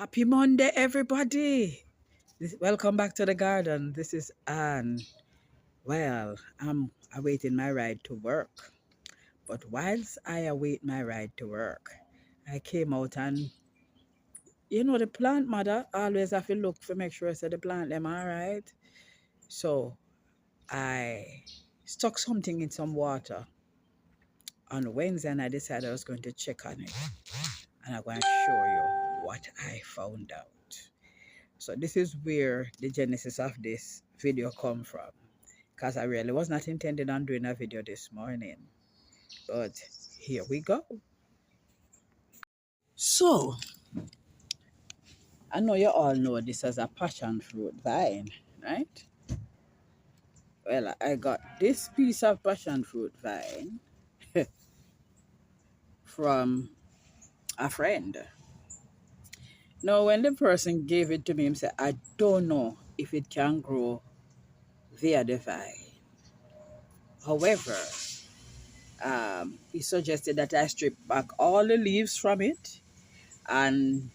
Happy Monday, everybody. Welcome back to the garden. This is Anne. Well, I'm awaiting my ride to work. But whilst I await my ride to work, I came out and, the plant mother always have to look for make sure the plant them all right. So I stuck something in some water on Wednesday and I decided I was going to check on it. And I'm going to show you what I found out. So this is where the genesis of this video come from. Because I really was not intended on doing a video this morning. But here we go. So, I know you all know this as a passion fruit vine, right? Well, I got this piece of passion fruit vine from a friend. Now, when the person gave it to me, he said, I don't know if it can grow via the vine. However, he suggested that I strip back all the leaves from it and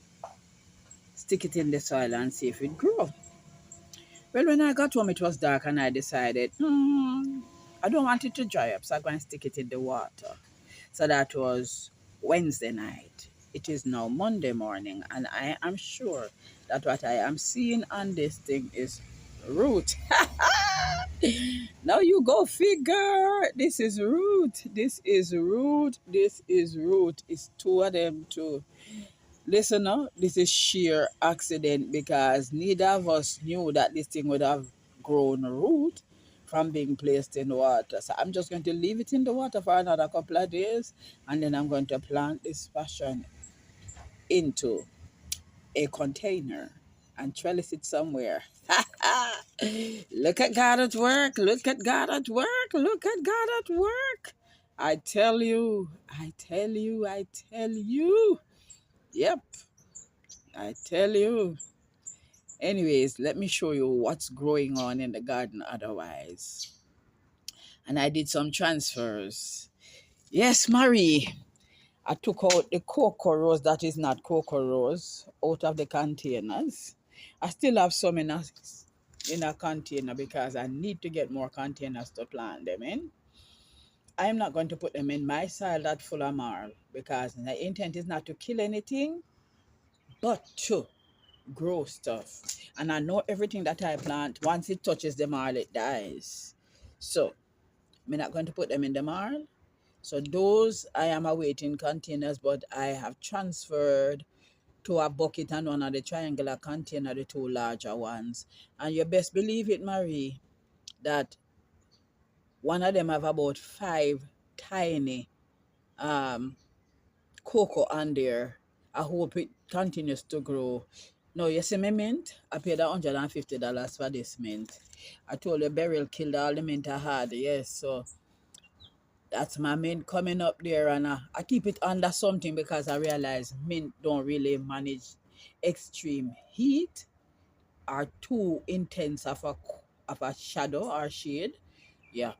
stick it in the soil and see if it grows. Well, when I got home, it was dark and I decided, I don't want it to dry up, so I'm going to stick it in the water. So that was Wednesday night. It is now Monday morning, and I am sure that what I am seeing on this thing is root. Now you go figure. This is root. This is root. This is root. It's two of them too. Listen now, this is sheer accident because neither of us knew that this thing would have grown root from being placed in water. So I'm just going to leave it in the water for another couple of days and then I'm going to plant this passion into a container and trellis it somewhere. Look at God at work. Look at God at work. Look at God at work. I tell you, I tell you, I tell you. Yep, I tell you. Anyways, let me show you what's growing on in the garden otherwise. And I did some transfers. Yes, Marie. I took out the cocoa rose that is not cocoa rose out of the containers. I still have some in a container because I need to get more containers to plant them in. I'm not going to put them in my soil that's full of marl because the intent is not to kill anything, but to grow stuff. And I know everything that I plant, once it touches the marl, it dies. So I'm not going to put them in the marl. So those I am awaiting containers, but I have transferred to a bucket and one of the triangular container, the two larger ones. And you best believe it, Marie, that one of them have about 5 tiny cocoa on there. I hope it continues to grow. No, you see my mint? I paid $150 for this mint. I told the burial killed all the mint I had. Yes, so that's my mint coming up there, and I keep it under something because I realize mint don't really manage extreme heat or too intense of a shadow or shade. Yeah.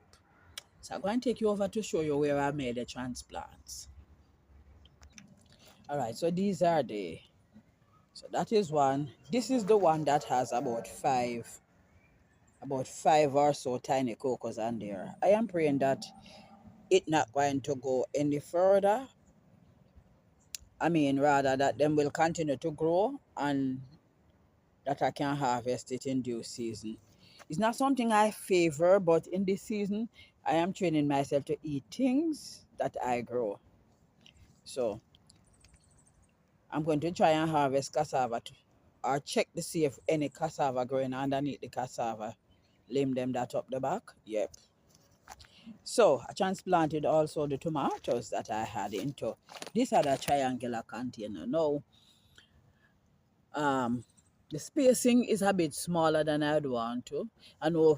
So I'm going to take you over to show you where I made the transplants. All right, so these are so that is one. This is the one that has about five or so tiny cocos on there. I am praying that it not going to go any further. I mean, rather that them will continue to grow and that I can harvest it in due season. It's not something I favor, but in this season, I am training myself to eat things that I grow. So I'm going to try and harvest cassava or check to see if any cassava growing underneath the cassava. Limb them that up the back. Yep. So I transplanted also the tomatoes that I had into this other triangular container. Now, the spacing is a bit smaller than I'd want to. And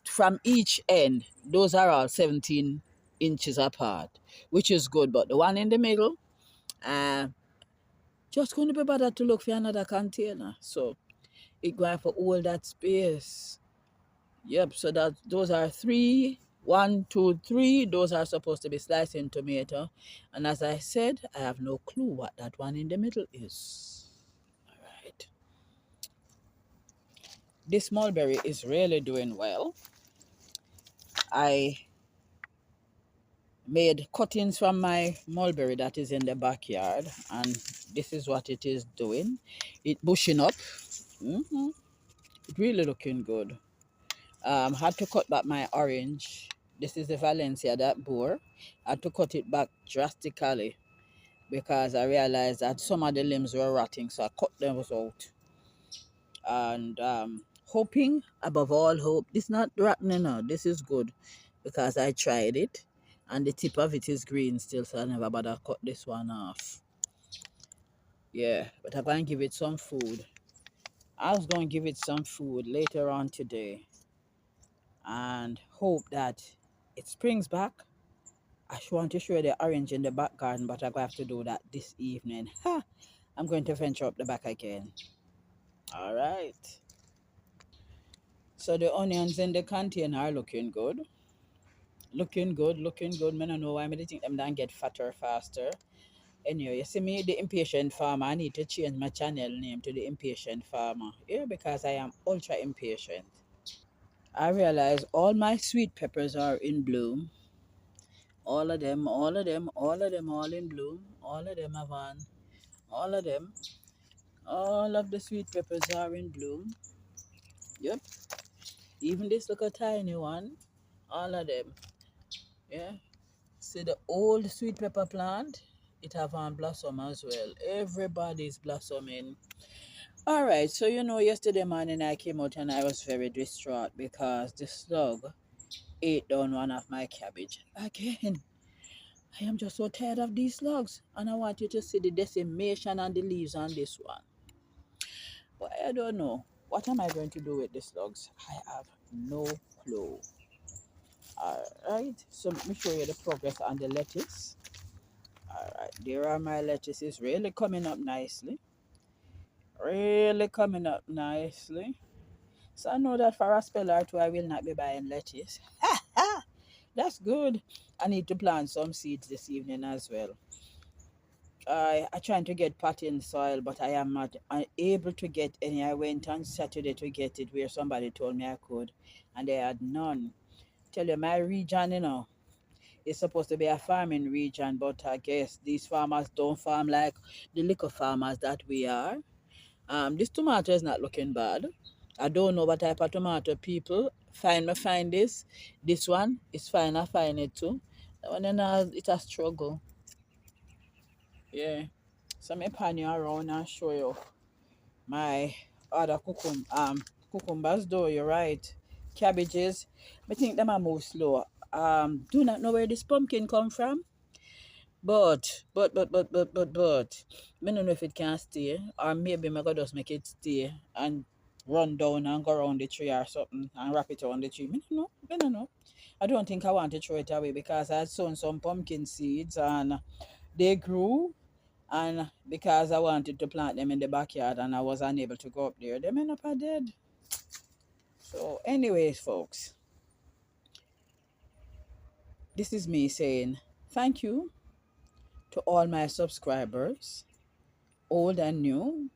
from each end, those are all 17 inches apart, which is good. But the one in the middle, just going to be better to look for another container. So it going for all that space. Yep, so those are 3, 1, 2, 3. Those are supposed to be slicing tomato. And as I said, I have no clue what that one in the middle is. All This mulberry is really doing well. I made cuttings from my mulberry that is in the backyard, and this is what it is doing. It bushing up. hmm It really looking good. Had to cut back my orange. This is the Valencia that bore. Had to cut it back drastically because I realized that some of the limbs were rotting, so I cut them out. And hoping, above all hope, this not rotten enough. This is good because I tried it, and the tip of it is green still, so I never bother cut this one off. Yeah, but I'm going to give it some food. I was going to give it some food later on today and hope that it springs back. I want to show the orange in the back garden, but I'm going to have to do that this evening. Ha! I'm going to venture up the back again. All right. So the onions in the container are looking good. Looking good, looking good. I don't know why I think them don't get fatter faster. Anyway, you see me, the impatient farmer. I need to change my channel name to the impatient farmer. Yeah, because I am ultra impatient. I realize all my sweet peppers are in bloom. All of them, all of them, all of them, all in bloom. All of them have on. All of them. All of the sweet peppers are in bloom. Yep. Even this little tiny one. All of them. Yeah. See the old sweet pepper plant? It have on blossom as well. Everybody's blossoming. All right. So yesterday morning I came out and I was very distraught because the slug ate down one of my cabbage again. I am just so tired of these slugs, and I want you to see the decimation on the leaves on this one. But I don't know. What am I going to do with the slugs? I have no clue. Alright, so let me show you the progress on the lettuce. Alright, there are my lettuces really coming up nicely. Really coming up nicely. So I know that for a spell or two I will not be buying lettuce. Ha ha! That's good. I need to plant some seeds this evening as well. I trying to get potting soil, but I am not able to get any. I went on Saturday to get it where somebody told me I could, and they had none. Tell you, my region, it's supposed to be a farming region, but I guess these farmers don't farm like the liquor farmers that we are. This tomato is not looking bad. I don't know what type of tomato people find this. This one is fine. I find it too. That one, it's a struggle. Yeah. So me pan you around and show you my other cucumbers though, you're right. Cabbages. I think them are move slow. Do not know where this pumpkin come from. But I don't know if it can stay. Or maybe I could just make it stay and run down and go around the tree or something and wrap it around the tree. I don't know. I don't know. I don't think I want to throw it away because I had sown some pumpkin seeds and they grew, and because I wanted to plant them in the backyard and I was unable to go up there, they end up are dead. So, anyways, folks, this is me saying thank you to all my subscribers, old and new,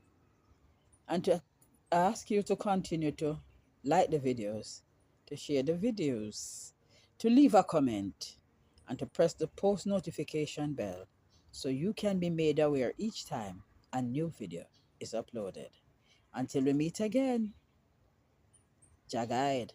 and to ask you to continue to like the videos, to share the videos, to leave a comment, and to press the post notification bell so you can be made aware each time a new video is uploaded. Until we meet again, Jagaid.